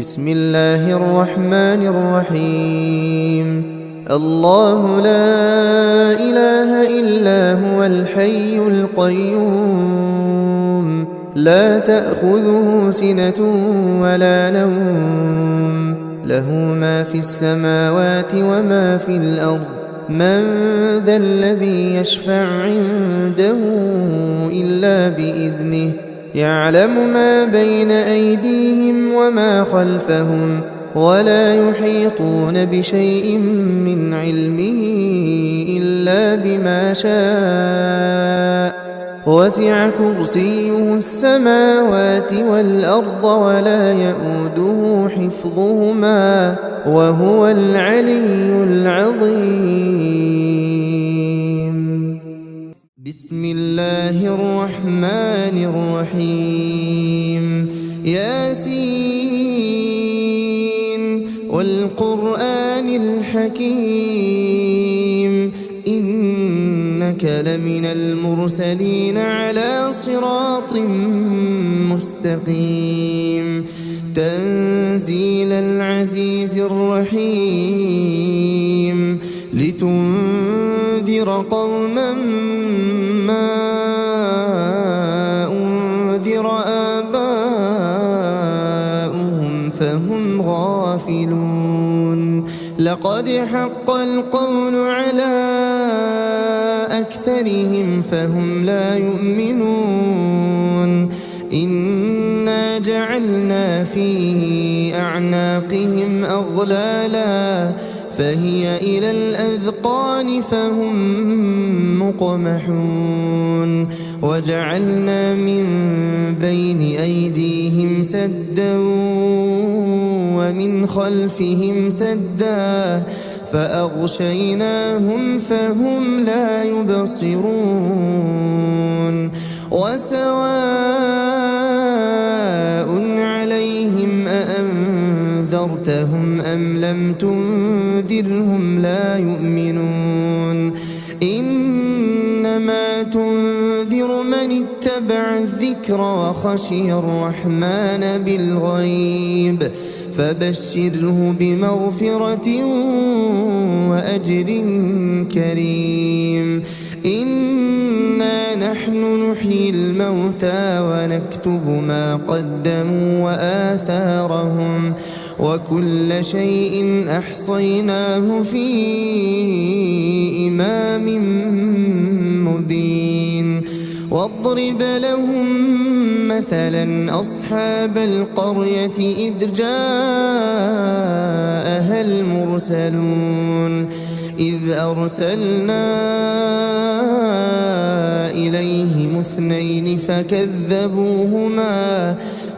بسم الله الرحمن الرحيم. الله لا إله إلا هو الحي القيوم لا تأخذه سنة ولا نوم له ما في السماوات وما في الأرض من ذا الذي يشفع عنده إلا بإذنه يعلم ما بين أيديهم وما خلفهم ولا يحيطون بشيء من علمه إلا بما شاء وسع كرسيه السماوات والأرض ولا يؤوده حفظهما وهو العلي العظيم. بسم الله الرحمن الرحيم. ياسين والقرآن الحكيم إنك لمن المرسلين على صراط مستقيم تنزيل العزيز الرحيم لتنذر قوما ما أنذر آباؤهم فهم غافلون لقد حق القول على أكثرهم فهم لا يؤمنون إنا جعلنا في أعناقهم أغلالا فهي إلى الأذقان فهم مقمحون وجعلنا من بين أيديهم سدا ومن خلفهم سدا فأغشيناهم فهم لا يبصرون وسواء عليهم أأنذرتهم أم لم تنذرهم لا يؤمنون إنما تنذر من اتبع الذكر وخشي الرحمن بالغيب فبشره بمغفرة وأجر كريم. إنا نحن نحيي الموتى ونكتب ما قدموا وآثارهم وكل شيء أحصيناه في إمام مبين. واضرب لهم مثلا أصحاب القرية إذ جاءها المرسلون إذ أرسلنا إليهم اثنين فكذبوهما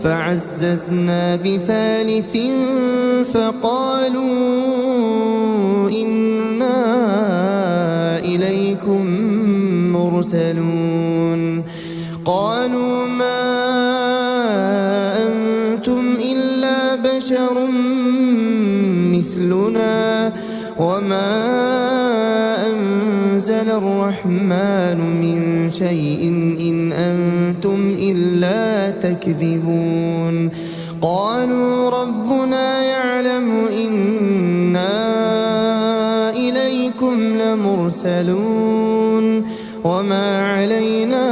فعززنا بثالث فقالوا إنا إليكم مرسلون قالوا ما أنتم إلا بشر مثلنا وما أنزل الرحمن من شيء إن أنتم إلا تكذبون قالوا ربنا يعلم إنا إليكم لمرسلون وما علينا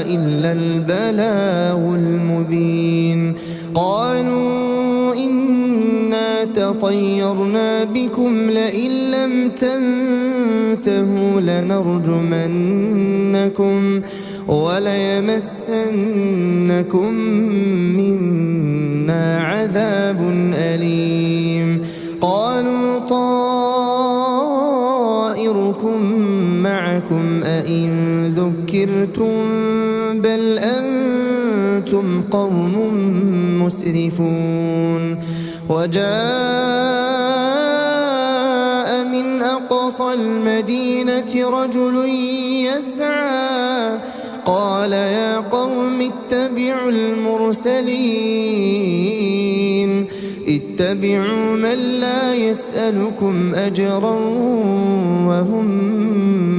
إلا البلاغ المبين قالوا إنا تطيرنا بكم لئن لم تنتهوا لنرجمنكم وليمسنكم منا عذاب أليم قالوا طائركم معكم أئن ذكرتم بل أنتم قوم مسرفون وجاء من أقصى المدينة رجل يسعى قال يا قوم اتبعوا المرسلين اتبعوا من لا يسألكم أجرا وهم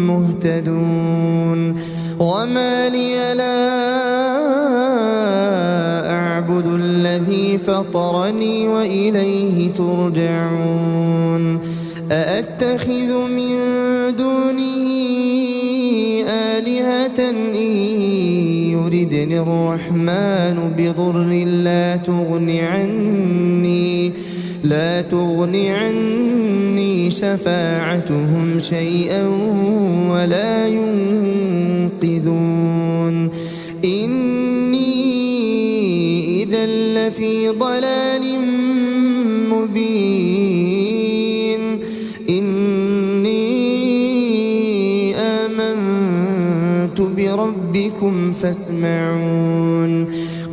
مهتدون وما لي لا أعبد الذي الذي فطرني وإليه ترجعون أأتخذ من دونه آلهة إن يردني الرحمن بضر لا تغن عني شفاعتهم شيئا ولا ينقذون إني إذا لفي ضلال مبين إني آمنت بربكم فاسمعون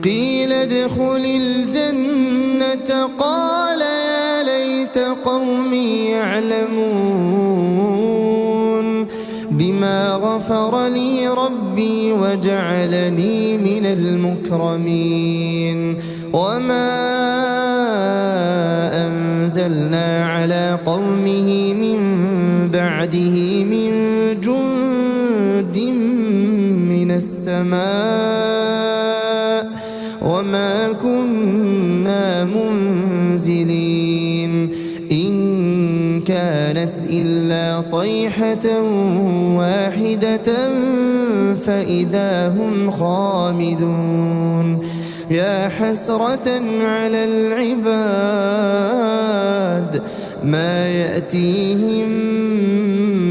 قيل ادخل الجنة قال يا ليت قومي يعلمون بما غفر لي ربي وجعلني من المكرمين وما أنزلنا على قومه من بعده من جند من السماء وما كنا منزلين إن كانت إلا صيحة واحدة فإذا هم خامدون يا حسرة على العباد ما يأتيهم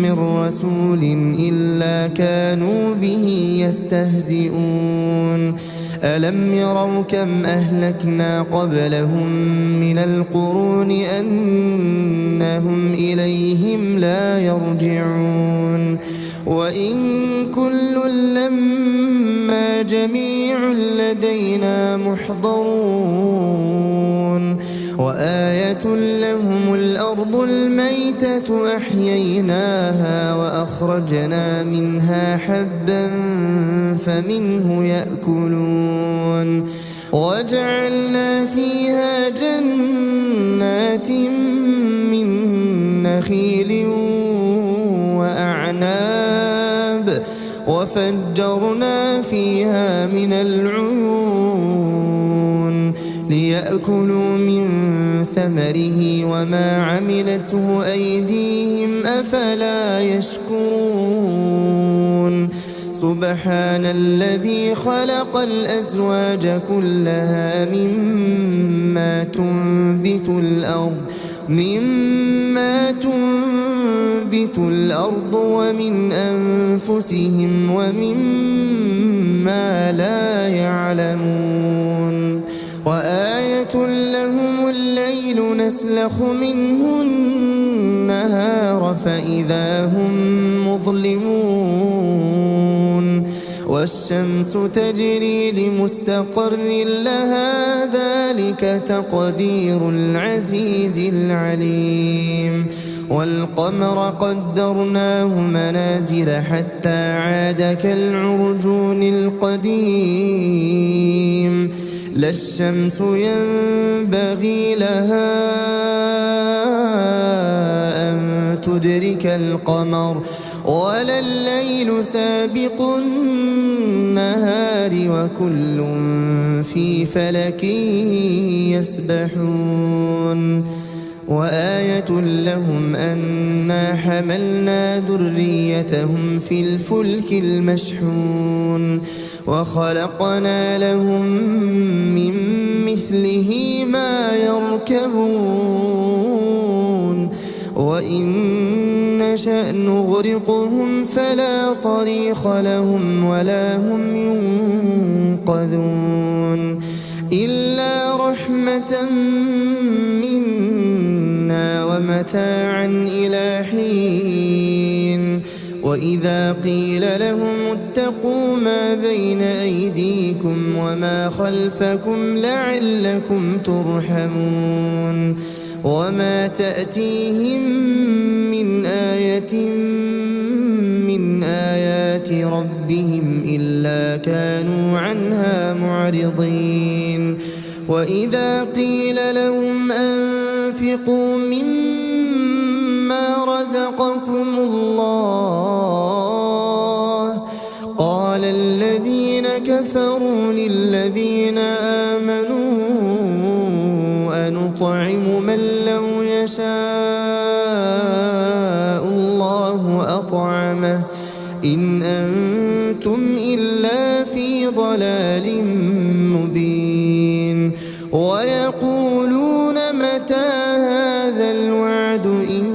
من رسول إلا كانوا به يستهزئون ألم يروا كم أهلكنا قبلهم من القرون أنهم إليهم لا يرجعون وإن كل لما جميع لدينا محضرون وآية لهم الأرض الميتة أحييناها وأخرجنا منها حبا فمنه يأكلون وجعلنا فيها جنات من نخيل وأعناب وفجرنا فيها من العيون ليأكلوا من ثمره وما عملته أيديهم أفلا يشكرون سبحان الذي خلق الأزواج كلها مما تنبت الأرض ومن أنفسهم ومما لا يعلمون وآية لهم الليل نسلخ منه النهار فإذا هم مظلمون والشمس تجري لمستقر لها ذلك تقدير العزيز العليم والقمر قدرناه منازل حتى عاد كالعرجون القديم لا الشمس ينبغي لها أن تدرك القمر ولا الليل سابق النهار وكل في فلك يسبحون وآية لهم أنا حملنا ذريتهم في الفلك المشحون وخلقنا لهم من مثله ما يركبون وإن نشأ نغرقهم فلا صريخ لهم ولا هم ينقذون إلا رحمة منا ومتاعا إلى حين وإذا قيل لهم اتقوا ما بين أيديكم وما خلفكم لعلكم ترحمون وما تأتيهم من آية من آيات ربهم إلا كانوا عنها معرضين وإذا قيل لهم أنفقوا مما رزقكم الله قال الذين كفروا للذين آمنوا نطعم من لو يشاء الله أطعمه إن أنتم إلا في ضلال مبين ويقولون متى هذا الوعد إن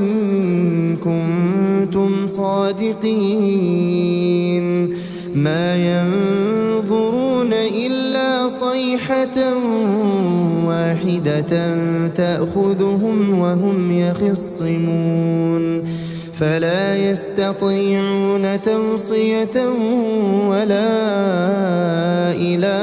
كنتم صادقين ما ينظرون إلا صيحة واحدة تأخذهم وهم يخصمون فلا يستطيعون توصية ولا إلى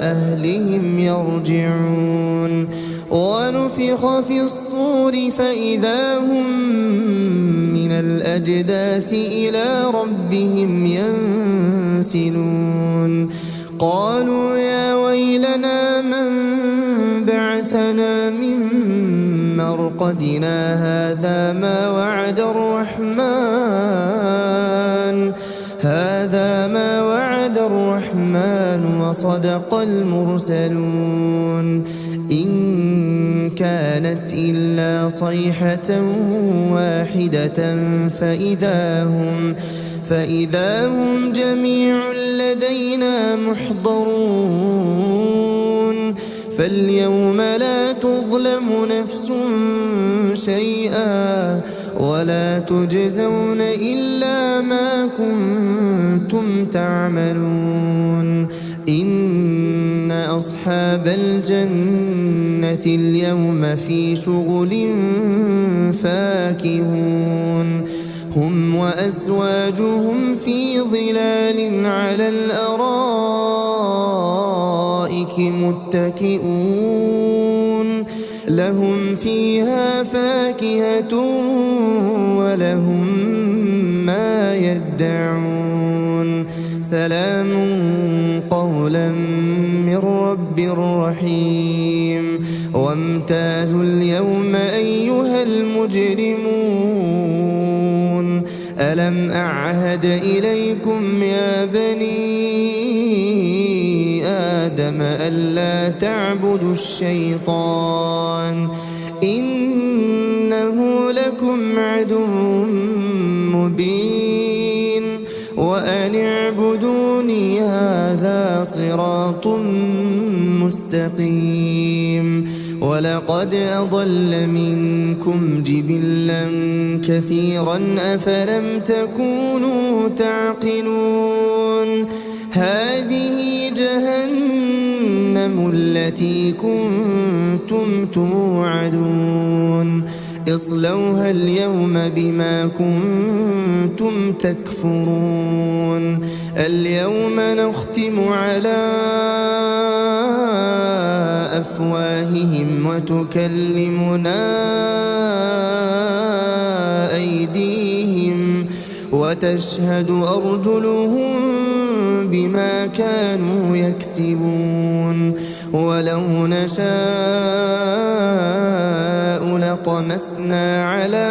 أهلهم يرجعون ونفخ في الصور فإذا هم من الأجداث إلى ربهم ينسلون قالوا يا ويلنا من بعثنا من مرقدنا هذا ما وعد الرحمن وصدق المرسلون إن كانت إلا صيحة واحدة فإذا هم جميع لدينا محضرون فاليوم لا تظلم نفس شيئا ولا تجزون إلا ما كنتم تعملون إن أصحاب الجنة اليوم في شغل فاكهون هم وأزواجهم في ظلال على الأرائك متكئون لهم فيها فاكهة ولهم ما يدعون سلام قولا من رب رحيم وامتازوا اليوم أيها المجرمون ألم أعهد إليكم يا بني آدم ألا تعبدوا الشيطان إنه لكم عدو مبين وأن اعبدوني هذا صراط مستقيم ولقد أضل منكم جبلا كثيرا أفلم تكونوا تعقلون هذه جهنم التي كنتم توعدون اصلوها اليوم بما كنتم تكفرون اليوم نختم على أفواههم وتكلمنا أيديهم وتشهد أرجلهم بما كانوا يكسبون ولو نشاء لطمسنا على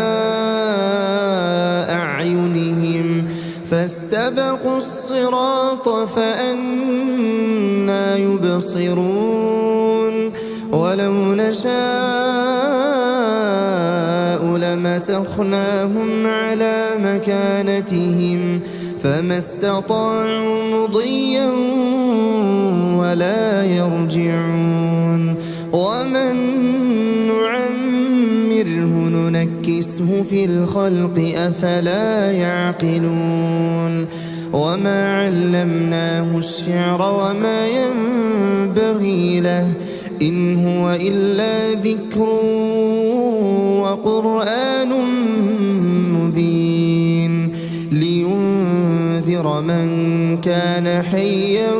أعينهم فاستبقوا الصراط فأنى يبصرون ولو نشاء لمسخناهم على مكانتهم فما استطاعوا مضيا ولا يرجعون ومن نعمره ننكسه في الخلق أفلا يعقلون وما علمناه الشعر وما ينبغي له إن هو إلا ذكر وقرآن مبين لينذر من كان حيا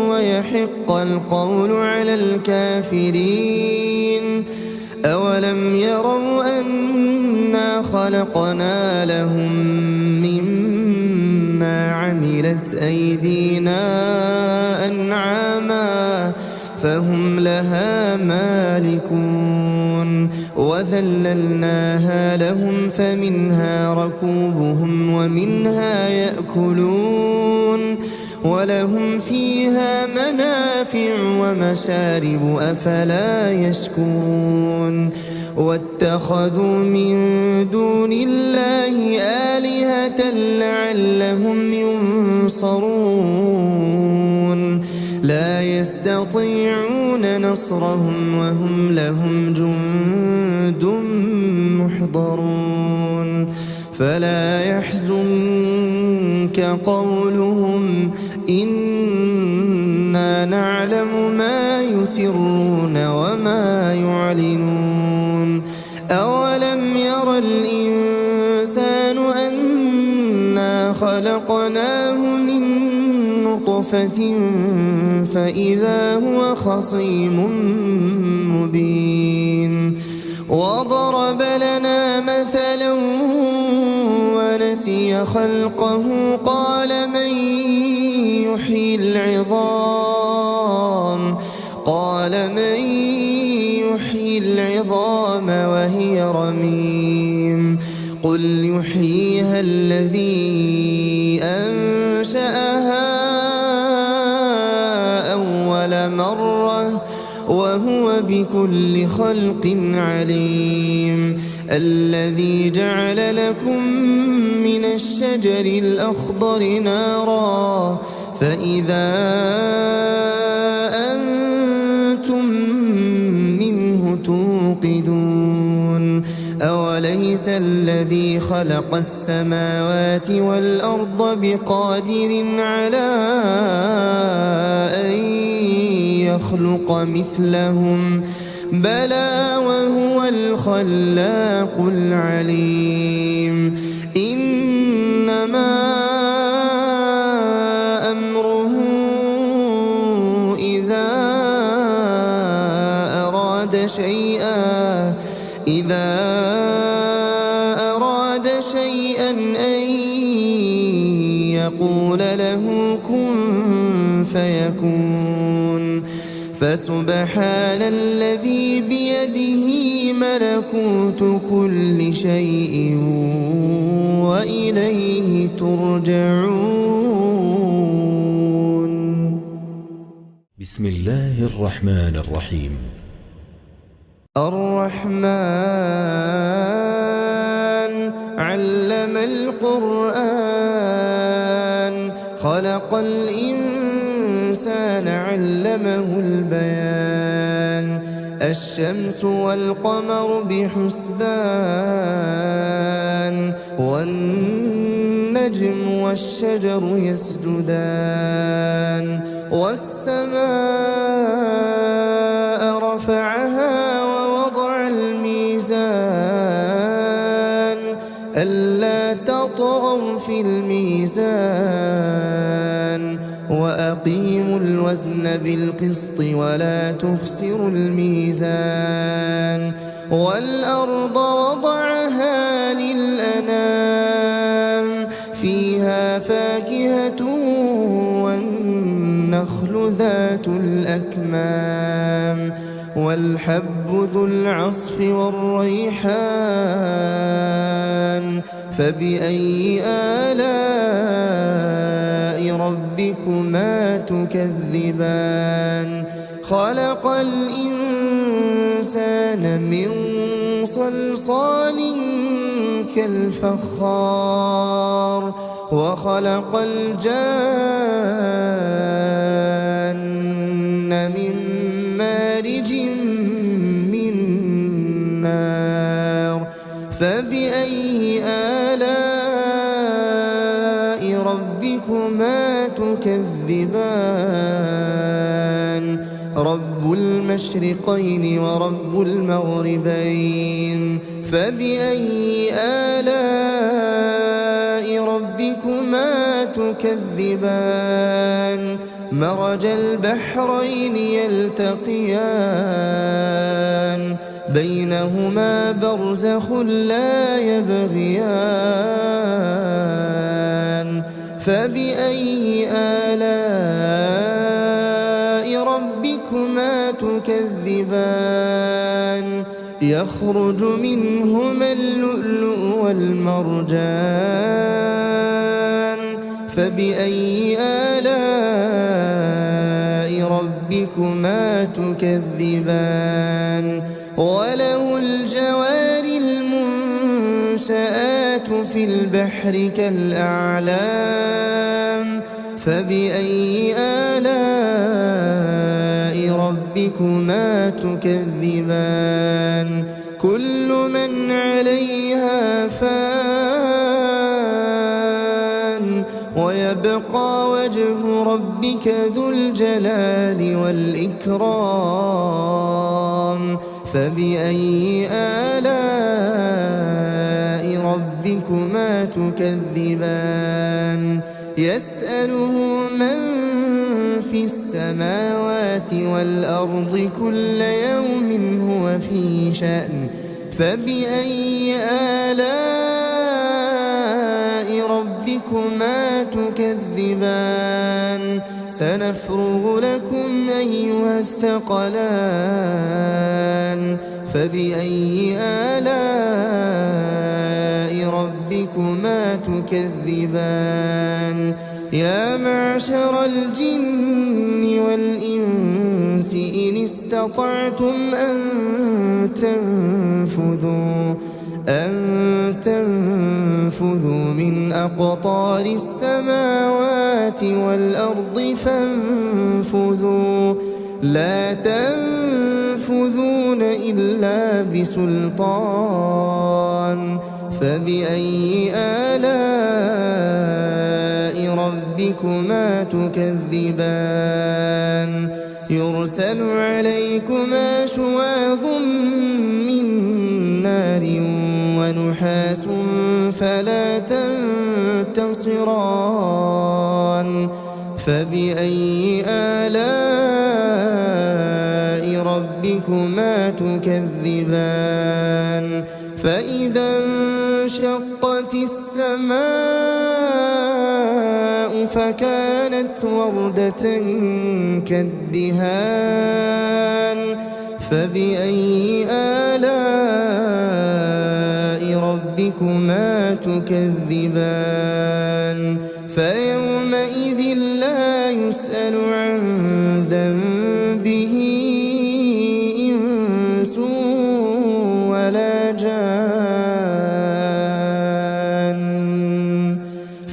ويحق القول على الكافرين أولم يروا أنا خلقنا لهم مما عملت أيدينا أنعاما فهم لها مالكون وذللناها لهم فمنها ركوبهم ومنها يأكلون ولهم فيها منافع ومشارب أفلا يشكرون واتخذوا من دون الله آلهة لعلهم ينصرون لا يستطيعون نصرهم وهم لهم جند محضرون فلا يحزنك قولهم إنا نعلم ما يسرون وما يعلنون أولم ير الإنسان أنا خلقناه من نطفة فإذا هو خصيم مبين وضرب لنا مثلا ونسي خلقه قال من يحيي العظام وهي رميم قل يحييها الذي أنشأها أول مرة وهو بكل خلق عليم الذي جعل لكم من الشجر الأخضر نارا فإذا أنتم منه توقدون أوليس الذي خلق السماوات والأرض بقادر على أن يخلق مثلهم بلى وهو الخلاق العليم إنما أمره إذا أراد شيئا أن يقول له كن فيكون فسبحان الذي بيده ملكوت كل شيء وإليه ترجعون. بسم الله الرحمن الرحيم. الرحمن علم القرآن خلق الإنسان علمه البيان الشمس والقمر بحسبان والنجم والشجر يسجدان والسماء رفعها ووضع الميزان ألا تطغوا في الميزان وأقيموا الوزن بالقسط ولا تخسروا الميزان والأرض وضعها للأنام فيها فاكهة والنخل ذات الأكمام والحب ذو العصف والريحان فبأي آلاء ربكما تكذبان خلق الإنسان من صلصال كالفخار وخلق الجان من مارج من نار فبأي آلاء ربكما تكذبان رب المشرقين ورب المغربين فبأي آلاء ربكما تكذبان مرج البحرين يلتقيان بينهما برزخ لا يبغيان فبأي آلاء ربكما تكذبان يخرج منهما اللؤلؤ والمرجان فبأي آلاء ربكما تكذبان وله الجوار المنشآت في البحر كالأعلام فبأي آلاء ربكما تكذبان كل من عليها فان ويبقى وجه ربك ذو الجلال والإكرام فبأي آلاء ربكما تكذبان يسأله من في السماوات والأرض كل يوم هو في شأن فبأي آلاء ربكما تكذبان سنفرغ لكم أيها الثقلان فبأي آلاء ربكما تكذبان يا معشر الجن والإنس إن استطعتم أن تنفذوا من أقطار السماوات والأرض فانفذوا لا تنفذون إلا بسلطان فبأي آلاء ربكما تكذبان يرسل عليكما شواظ من نار ونحاس فلا تنتصران فبأي آلاء ربكما تكذبان فإذا انشقت السماء فكانت وردة كالدهان فبأي آلاء ربكما تكذبان فيومئذ لا يسأل عن ذنبه إنس ولا جان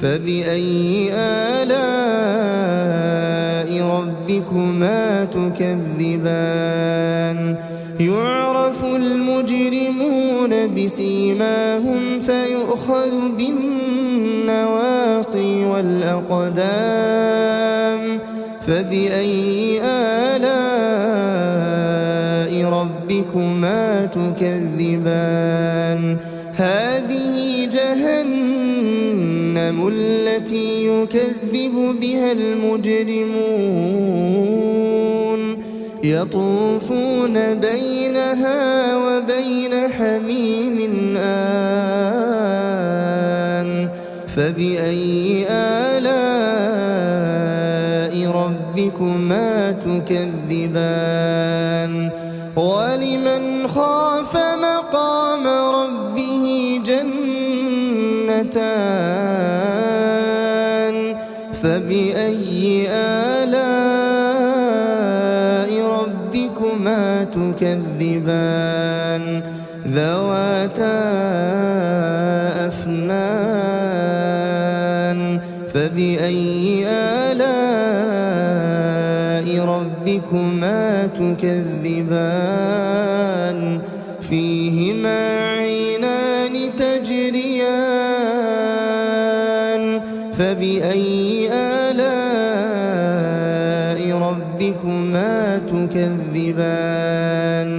فبأي آلاء ربكما تكذبان يعرف المجرمون بسيماهم فيؤخذ بالنواصي والأقدام فبأي آلاء ربكما تكذبان هذه جهنم التي يكذب بها المجرمون يطوفون بينها وبين حميم آن فبأي آلاء ربكما تكذبان ولمن خاف مقام ربه جنتان فبأي آلاء ربكما تكذبان ذواتا أفنان فبأي آلاء ربكما تكذبان فيهما عينان تجريان فبأي آلاء ربكما تكذبان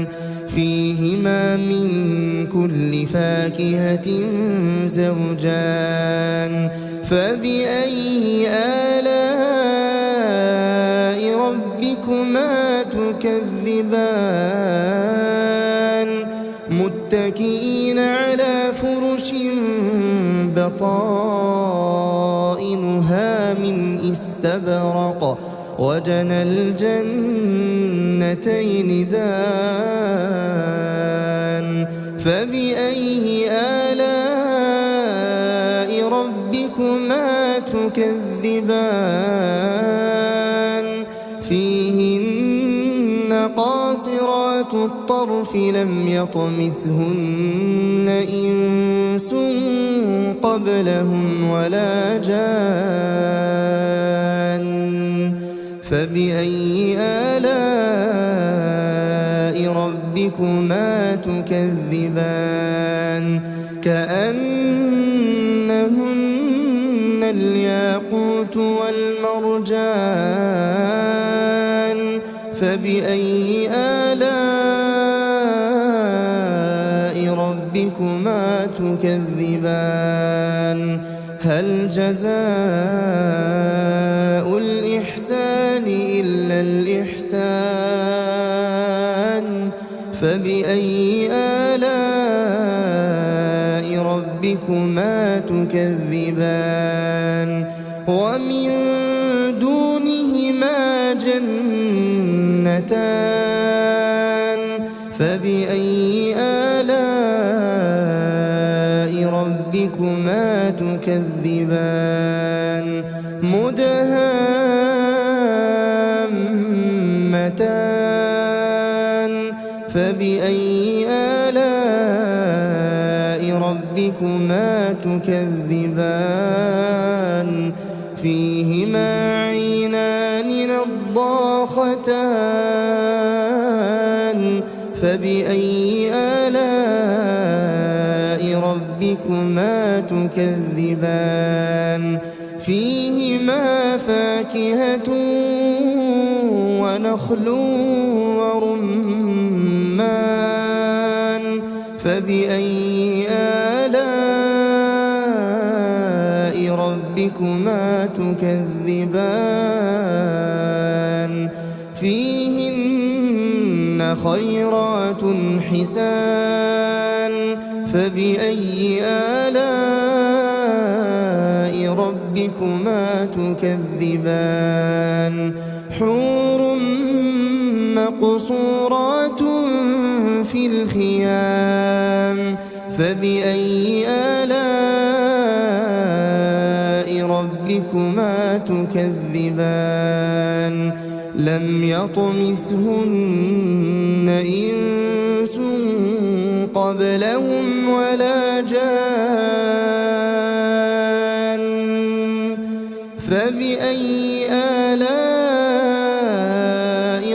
فيهما من كل فاكهة زوجان فبأي آلاء ربكما تكذبان متكئين على فرش بطائنها من استبرق وجنى الجنتين دان فبأي آلاء ربكما تكذبان تكذبان فيهن قاصرات الطرف لم يطمثهن إنس قبلهم ولا جان فبأي آلاء ربكما تكذبان كأنهن الياقوت والمرجان فبأي آلاء ربكما تكذبان هل جزاء الإحسان إلا الإحسان فبأي آلاء ربكما تكذبان ومن دونهما جنتان فبأي آلاء ربكما تكذبان مدهامتان فبأي آلاء ربكما تكذبان فيهما عينان نضاختان فبأي آلاء ربكما تكذبان فيهما فاكهة ونخل ورمان فبأي آلاء ربكما تكذبان فيهن خيرات حسان فبأي آلاء ربكما تكذبان حور مقصورات في الخيام فبأي آلاء ربكما تكذبان لم يطمثهن إنس قبلهم ولا جان فبأي آلاء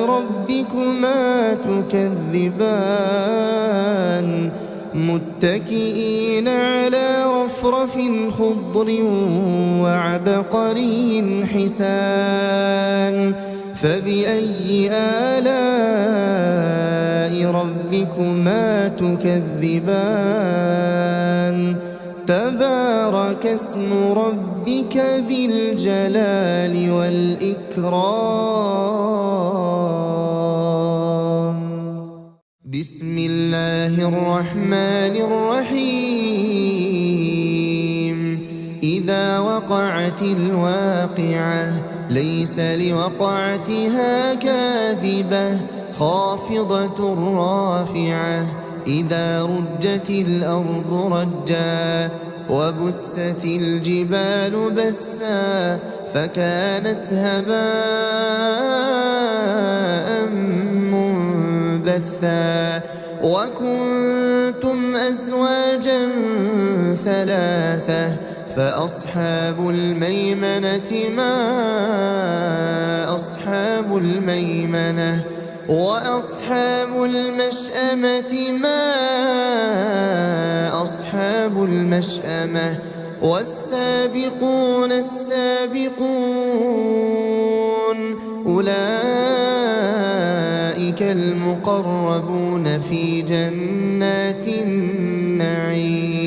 ربكما تكذبان متكئين على رفرف خضر وعبقري حسان فبأي آلاء ربكما تكذبان تبارك اسم ربك ذي الجلال والإكرام بسم الله الرحمن الرحيم إذا وقعت الواقعة ليس لوقعتها كاذبة خافضة رافعة إذا رجت الأرض رجا وبست الجبال بسا فكانت هباء منبثا وكنتم أزواجا ثلاثة فأصحاب الميمنة ما أصحاب الميمنة وأصحاب المشأمة ما أصحاب المشأمة والسابقون السابقون أولئك المقربون في جنات النعيم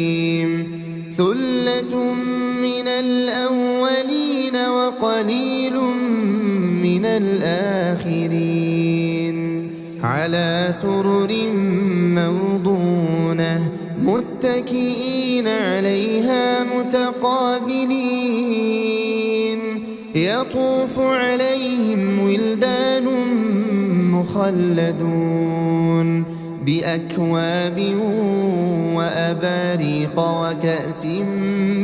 ثلة من الأولين وقليل من الآخرين على سرر موضونة متكئين عليها متقابلين يطوف عليهم ولدان مخلدون بأكواب وأباريق وكأس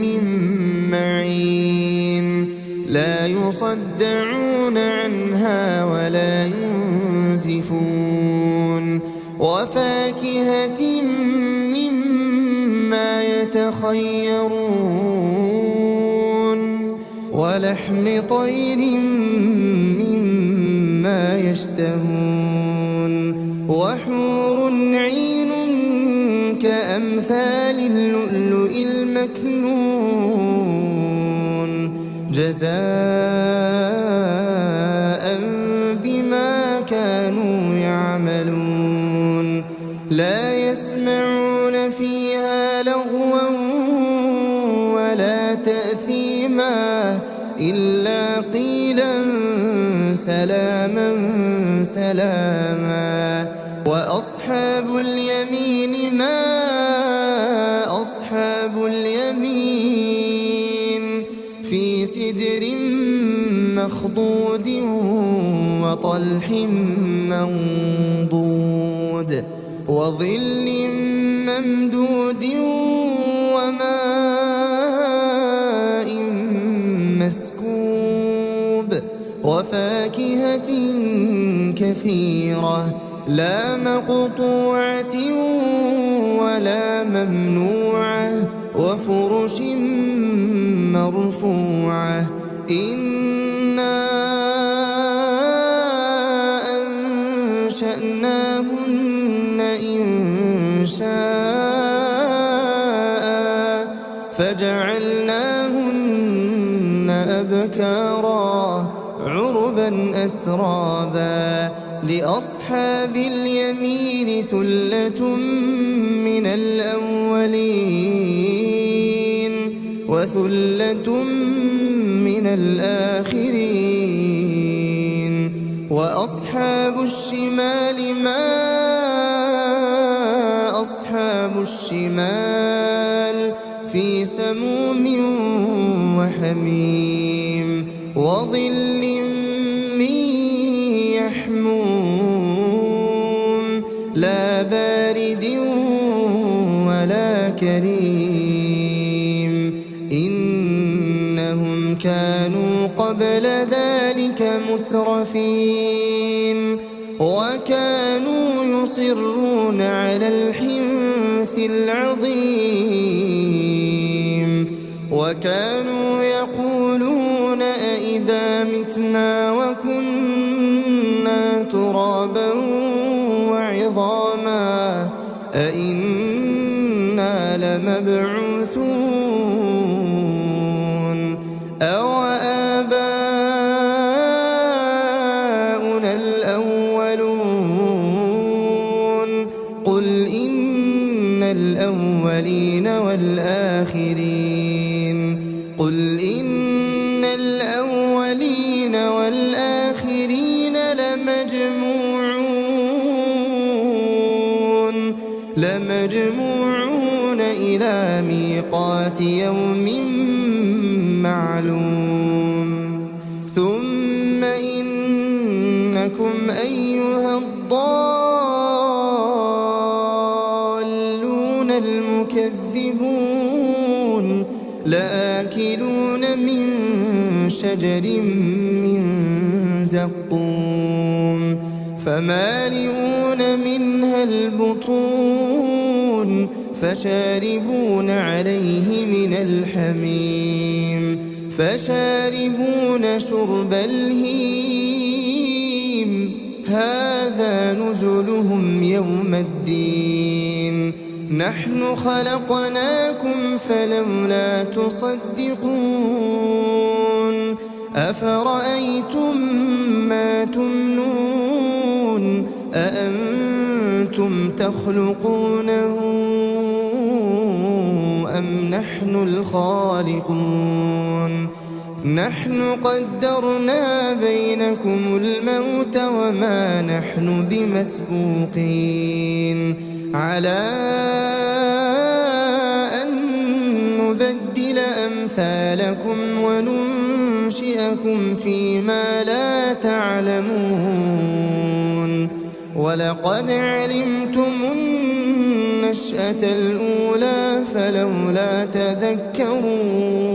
من معين لا يصدعون عنها ولا ينزفون وفاكهة مما يتخيرون ولحم طير مما يشتهون وحور عين كأمثال اللؤلؤ المكنون جزاء بما كانوا يعملون لا يسمعون فيها لغوا ولا تأثيما إلا قيلا سلاما سلاما وأصحاب اليمين ما أصحاب اليمين في سدر مخضود وطلح منضود وظل ممدود وماء مسكوب وفاكهة كثيرة لا مقطوعة ولا ممنوعة وفرش مرفوعة إنا أنشأناهن إنشاء فجعلناهن أبكارا عربا أترابا لأصحاب اليمين ثلة من الأولين وثلة من الآخرين وأصحاب الشمال ما أصحاب الشمال في سموم وحميم وظل من يحموم لا بارد ولا كريم إنهم كانوا قبل ذلك مترفين وكانوا يصرون على الحنث العظيم وكانوا يقولون أئذا متنا وكنا ترابا وعظاما أئنا لمبعوثون أو آباؤنا الأولون قل إن الأولين والآخرين قل إن الأولين والآخرين لمجموعون إلى ميقات يوم معلوم ثم إنكم أيها الضالون المكذبون لآكلون من شجر من زقوم فمالئون منها البطون فشاربون عليه من الحميم فشاربون شرب الهيم هذا نزلهم يوم الدين نحن خلقناكم فلولا تصدقون أفرأيتم ما تمنون أأنتم تخلقونه أم نحن الخالقون نحن قدرنا بينكم الموت وما نحن بمسبوقين على أن نبدل أمثالكم وننشئكم فيما لا تعلمون ولقد علمتم النشأة الأولى فلولا تذكرون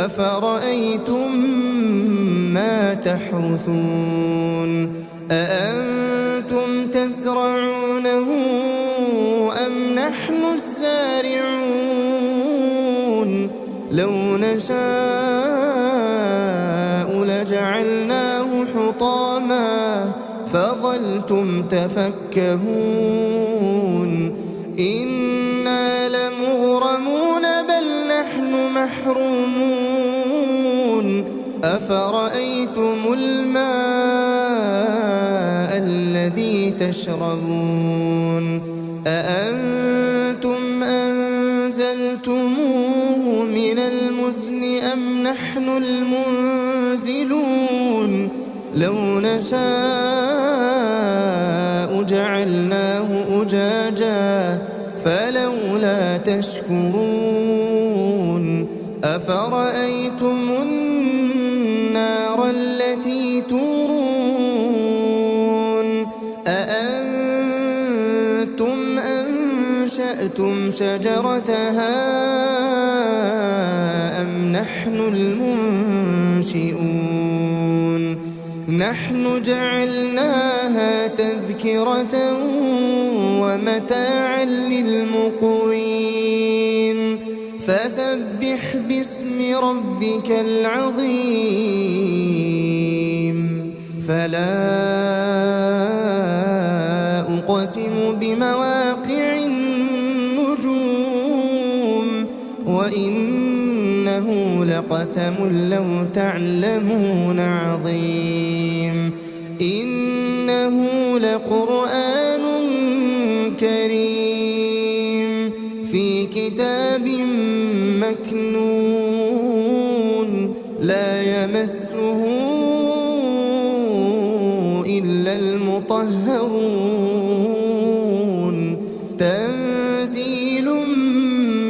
أفرأيتم ما تحرثون أأنتم تزرعونه أم نحن الزارعون لو نشاء لجعلناه حطاما فظلتم تفكهون إنا لمغرمون بل نحن محرومون أفرأيتم الماء الذي تشربون أأنتم أنزلتموه من المزن أم نحن المنزلون لو نشاء جعلناه أجاجا فلولا تشكرون أفرأيتم النار التي تورون أأنتم أنشأتم شجرتها أم نحن المنشئون نحن جعلناها تذكرة ومتاعا للمقوين فسبح باسم ربك العظيم فلا أقسم بمواقع النجوم وإنه لقسم لو تعلمون عظيم إنه لقرآن كريم في كتاب مكنون لا يمسه إلا المطهرون تنزيل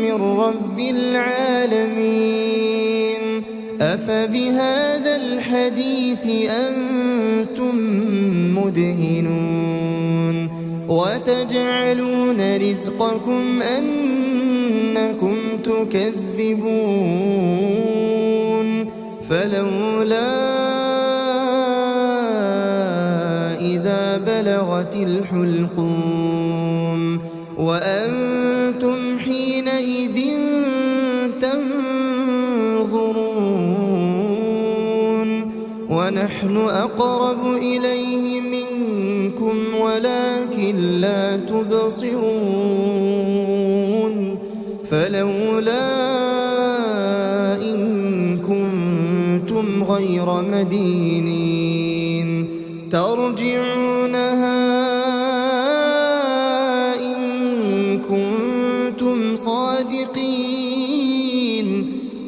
من رب العالمين أفبهذا الحديث أنتم مدهنون وتجعلون رزقكم أنكم تكذبون فلولا إذا بلغت الحلقوم وأنتم حينئذ تنظرون ونحن أقرب إليه منكم ولكن لا تبصرون فلولا إن كنتم غير مدينين ترجعونها إن كنتم صادقين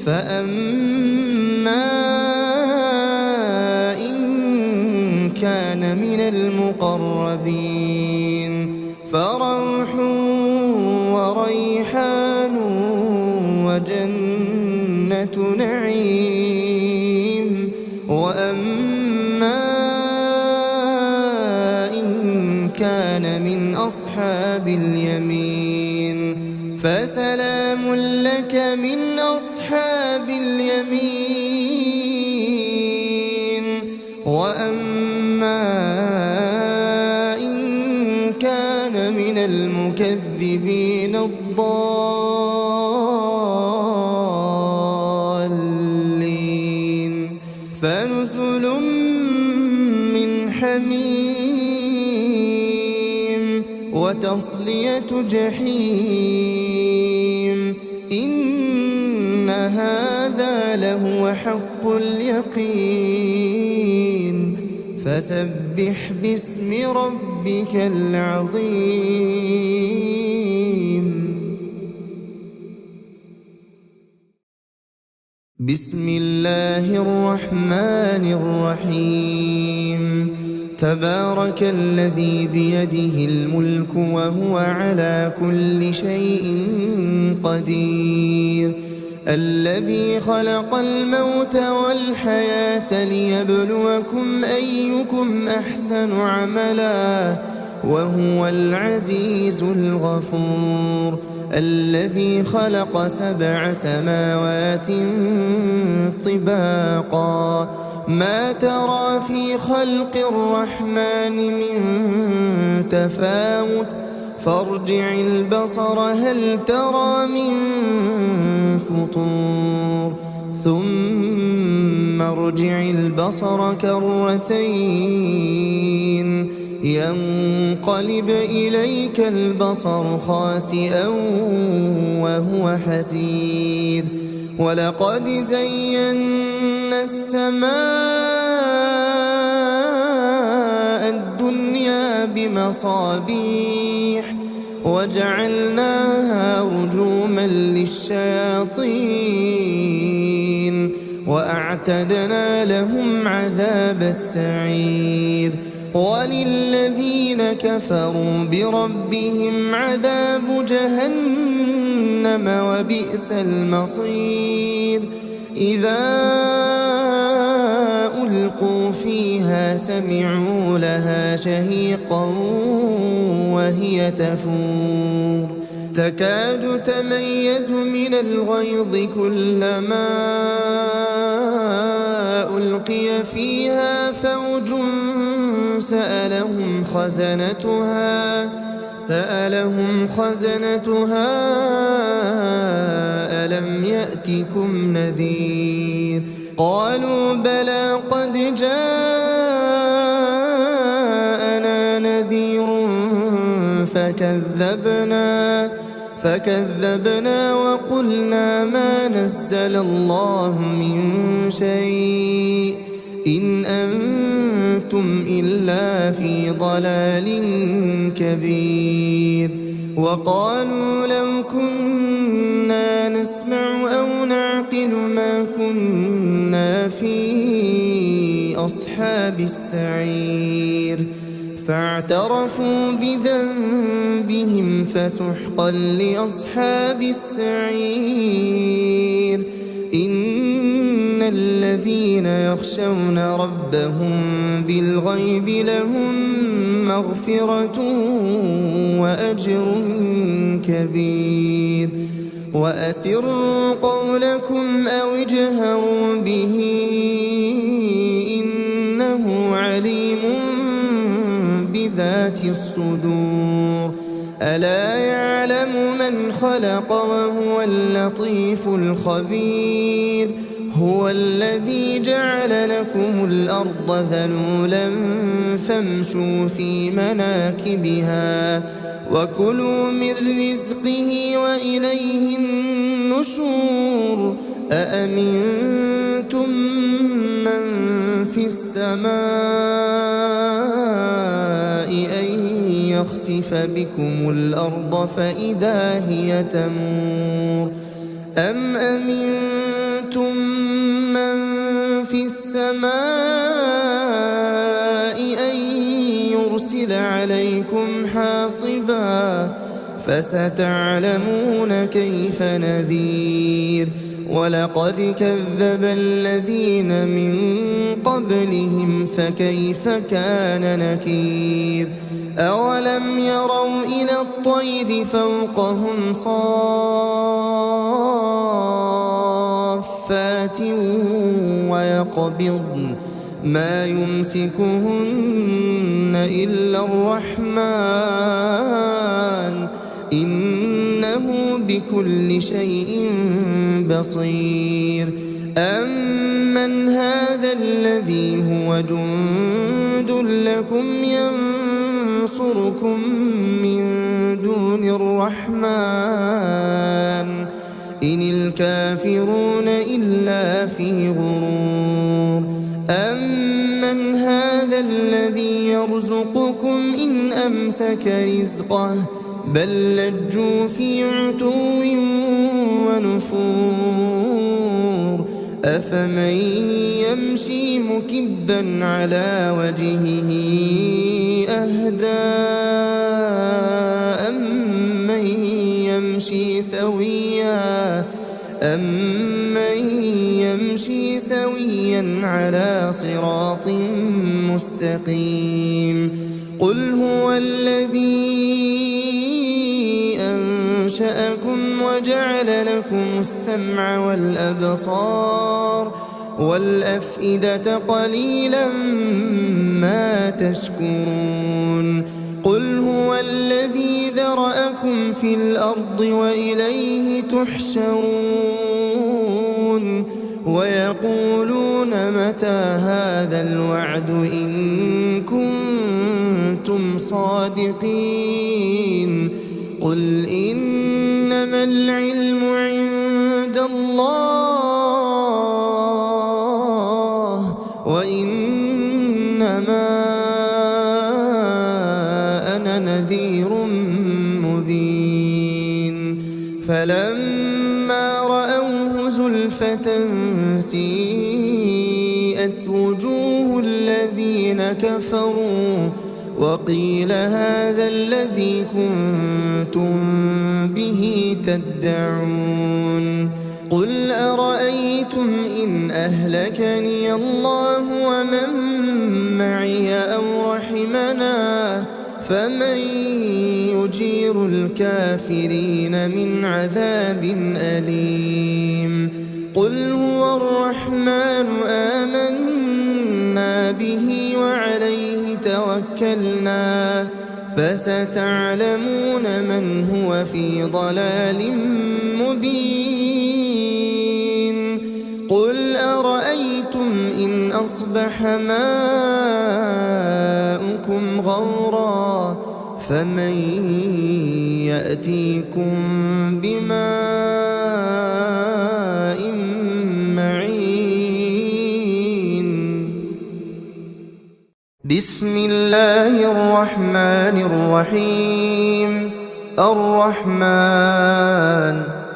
فأما إن كان من المقربين فروح وريحان وجنة نعيم وأما إن كان من أصحاب اليمين فسلام لك من أصحاب اليمين وأما إن كان من المكذبين الضالين فنزل من حميم وتصلية جحيم إن هذا لهو حق اليقين فسبح باسم ربك العظيم بسم الله الرحمن الرحيم تبارك الذي بيده الملك وهو على كل شيء قدير الذي خلق الموت والحياة ليبلوكم أيكم أحسن عملا وهو العزيز الغفور الذي خلق 7 سماوات طباقا ما ترى في خلق الرحمن من تفاوت فارجع البصر هل ترى من فطور ثم ارجع البصر كرتين ينقلب إليك البصر خاسئا وهو حسير ولقد زينا السماء الدنيا بمصابيح وجعلناها رجوما للشياطين وأعتدنا لهم عذاب السعير وللذين كفروا بربهم عذاب جهنم وبئس المصير إذا ألقوا فيها سمعوا لها شهيقا وهي تفور تكاد تميز من الغيظ كلما ألقي فيها فوج سألهم خزنتها ألم يأتكم نذير قالوا بلى قد جاءنا نذير فكذبنا وقلنا ما نزل الله من شيء إن أنتم إلا في ضلال كبير وقالوا لو كنا نسمع أو نعقل ما كنا في أصحاب السعير فاعترفوا بذنبهم فسحقا لأصحاب السعير إن الذين يخشون ربهم بالغيب لهم مغفرة وأجر كبير وأسروا قولكم أو اجهروا به إنه عليم بذات الصدور ألا يعلم من خلق وهو اللطيف الخبير هو الذي جعل لكم الأرض ذلولا فامشوا في مناكبها وكلوا من رزقه وإليه النشور أأمنتم من في السماء أن يخسف بكم الأرض فإذا هي تمور أم أمنتم من في السماء أن يرسل عليكم حاصبا فستعلمون كيف نذير ولقد كذب الذين من قبلهم فكيف كان نكير أولم يروا إلى الطير فوقهم صافات ويقبضن ما يمسكهن إلا الرحمن إنه بكل شيء بصير أمن هذا الذي هو جند لكم ينصركم من دون الرحمن إن الكافرون إلا في غرور أمن هذا الذي يرزقكم إن أمسك رزقه بل لجوا في عتو ونفور أفمن يمشي مكبا على وجهه أهدى أمن يمشي سويا على صراط مستقيم قل هو الذي أنشأكم وجعل لكم السمع والأبصار والأفئدة قليلا ما تشكرون قل هو الذي ذرأكم في الأرض وإليه تحشرون ويقولون متى هذا الوعد إن كنتم صادقين قل إنما العلم عند الله وإنما أنا نذير مبين فلما رأوه زلفة سيئت وجوه الذين كفروا وقيل هذا الذي كنتم به تدعون قل أرأيتم إن أهلكني الله ومن معي أو رحمنا فمن يجير الكافرين من عذاب أليم قل هو الرحمن آمنا به وعليه توكلنا فستعلمون من هو في ضلال مبين قل أرأيتم إن أصبح ماؤكم غورا فمن يأتيكم بماء معين بسم الله الرحمن الرحيم الرحمن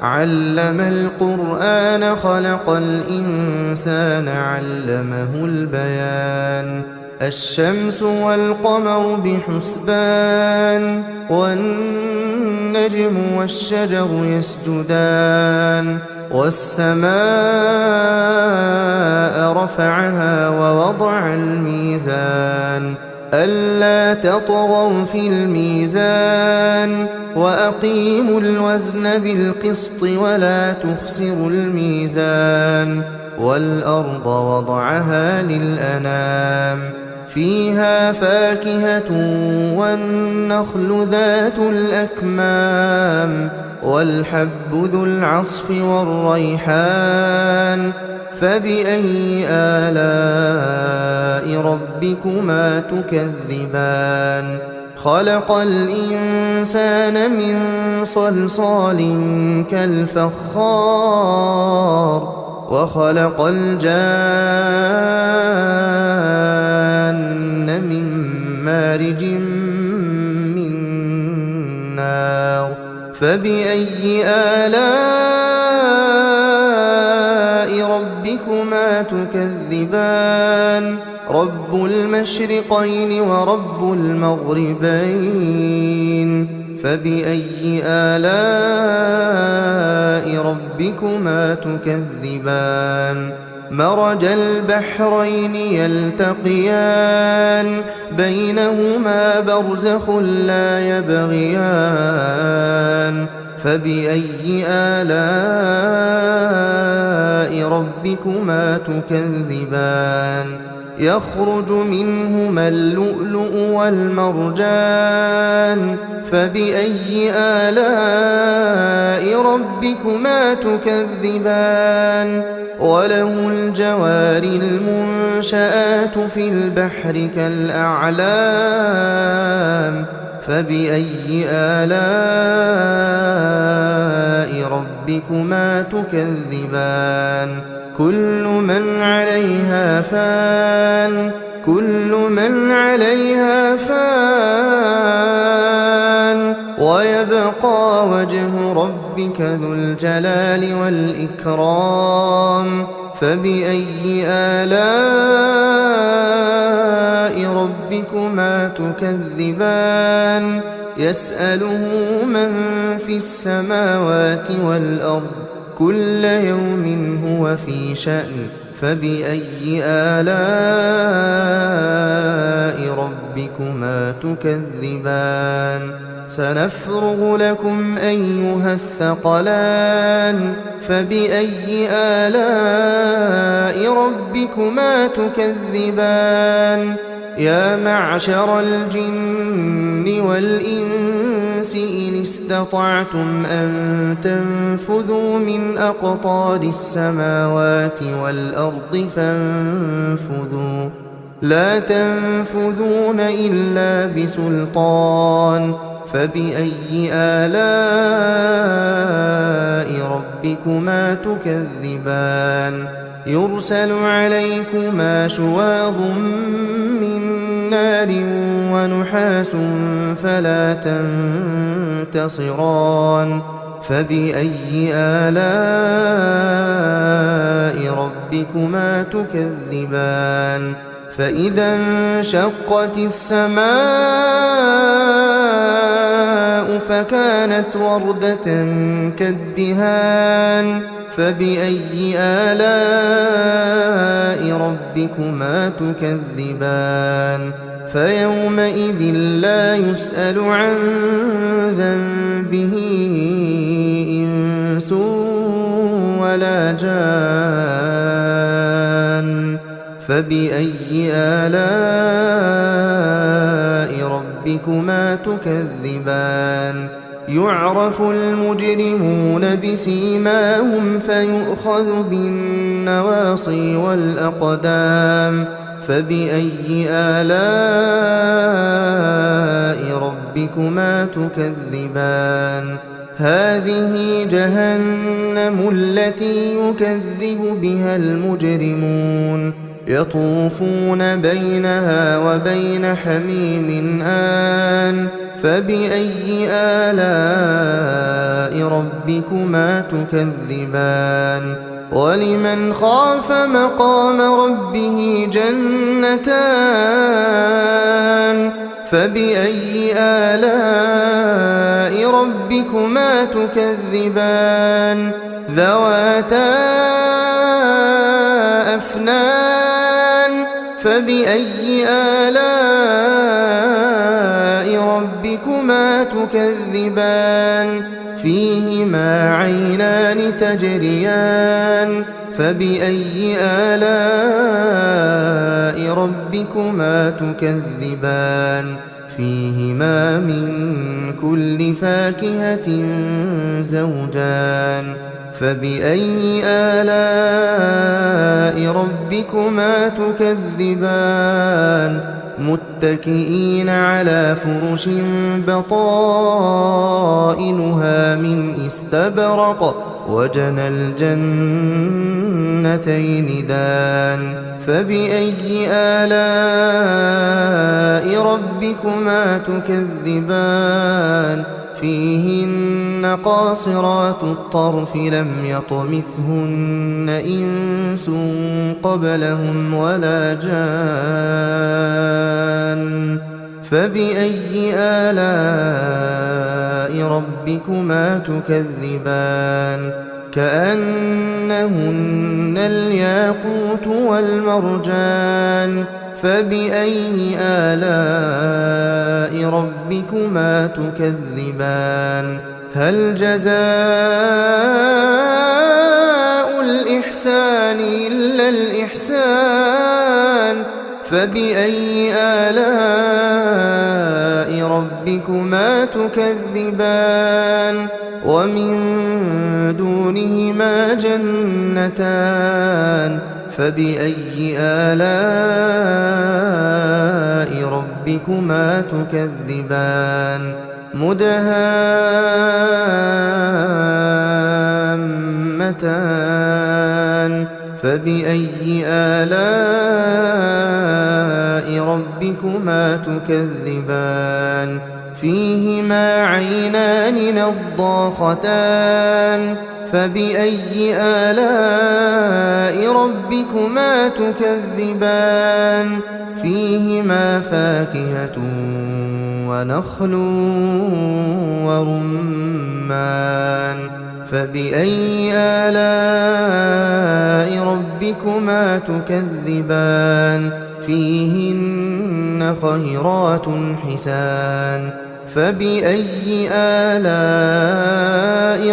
علم القرآن خلق الإنسان علمه البيان الشمس والقمر بحسبان والنجم والشجر يسجدان والسماء رفعها ووضع الميزان ألا تطغوا في الميزان وأقيموا الوزن بالقسط ولا تخسروا الميزان والأرض وضعها للأنام فيها فاكهة والنخل ذات الأكمام والحب ذو العصف والريحان فبأي آلاء ربكما تكذبان خلق الإنسان من صلصال كالفخار وخلق الجان من مارج من نار فبأي آلاء ربكما تكذبان رب المشرقين ورب المغربين فبأي آلاء ربكما تكذبان مرج البحرين يلتقيان بينهما برزخ لا يبغيان فبأي آلاء ربكما تكذبان يخرج منهما اللؤلؤ والمرجان فبأي آلاء ربكما تكذبان وله الجوار المنشآت في البحر كالأعلام فبأي آلاء ربكما تكذبان كل من عليها فان ويبقى وجه ربك ذو الجلال والإكرام فبأي آلاء ربكما تكذبان يسأله من في السماوات والأرض كل يوم هو في شأن فبأي آلاء ربكما ربكما تكذبان سنفرغ لكم أيها الثقلان فبأي آلاء ربكما تكذبان يا معشر الجن والإنس إن استطعتم أن تنفذوا من أقطار السماوات والأرض فانفذوا لا تنفذون إلا بسلطان فبأي آلاء ربكما تكذبان يرسل عليكما شواظ من نار ونحاس فلا تنتصران فبأي آلاء ربكما تكذبان فإذا انشقت السماء فكانت وردة كالدهان فبأي آلاء ربكما تكذبان فيومئذ لا يسأل عن ذنبه إنس ولا جان فبأي آلاء ربكما تكذبان يعرف المجرمون بسيماهم فيؤخذ بالنواصي والأقدام فبأي آلاء ربكما تكذبان هذه جهنم التي يكذب بها المجرمون يطوفون بينها وبين حميم آن فبأي آلاء ربكما تكذبان ولمن خاف مقام ربه جنتان فبأي آلاء ربكما تكذبان ذواتا أفنان فبأي آلاء ربكما تكذبان فيهما عينان تجريان فبأي آلاء ربكما تكذبان فيهما من كل فاكهة زوجان فبأي آلاء ربكما تكذبان متكئين على فرش بطائنها من استبرق وجنى الجنتين دان فبأي آلاء ربكما تكذبان فيهن قاصرات الطرف لم يطمثهن إنس قبلهم ولا جان فبأي آلاء ربكما تكذبان كأنهن الياقوت والمرجان فبأي آلاء ربكما تكذبان هل جزاء الإحسان إلا الإحسان فبأي آلاء ربكما تكذبان ومن دونهما جنتان فبأي آلاء ربكما تكذبان مدهامتان فبأي آلاء ربكما تكذبان فيهما عينان نضاختان فبأي آلاء ربكما تكذبان فيهما فاكهة ونخل ورمان فبأي آلاء ربكما تكذبان فيهن فيهن خيرات حسان فبأي آلاء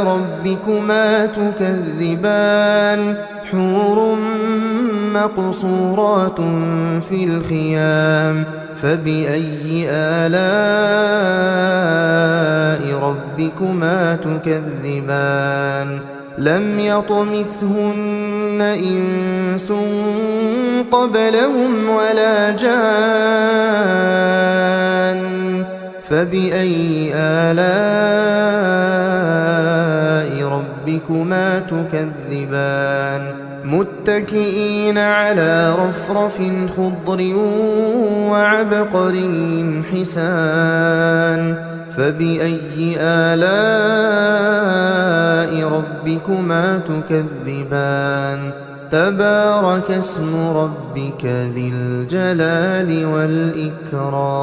ربكما تكذبان حور مقصورات في الخيام فبأي آلاء ربكما تكذبان لم يطمثهن إنس قبلهم ولا جان فبأي آلاء ربكما تكذبان متكئين على رفرف خضر وعبقري حسان فبأي آلاء ربكما تكذبان تبارك اسم ربك ذي الجلال والإكرام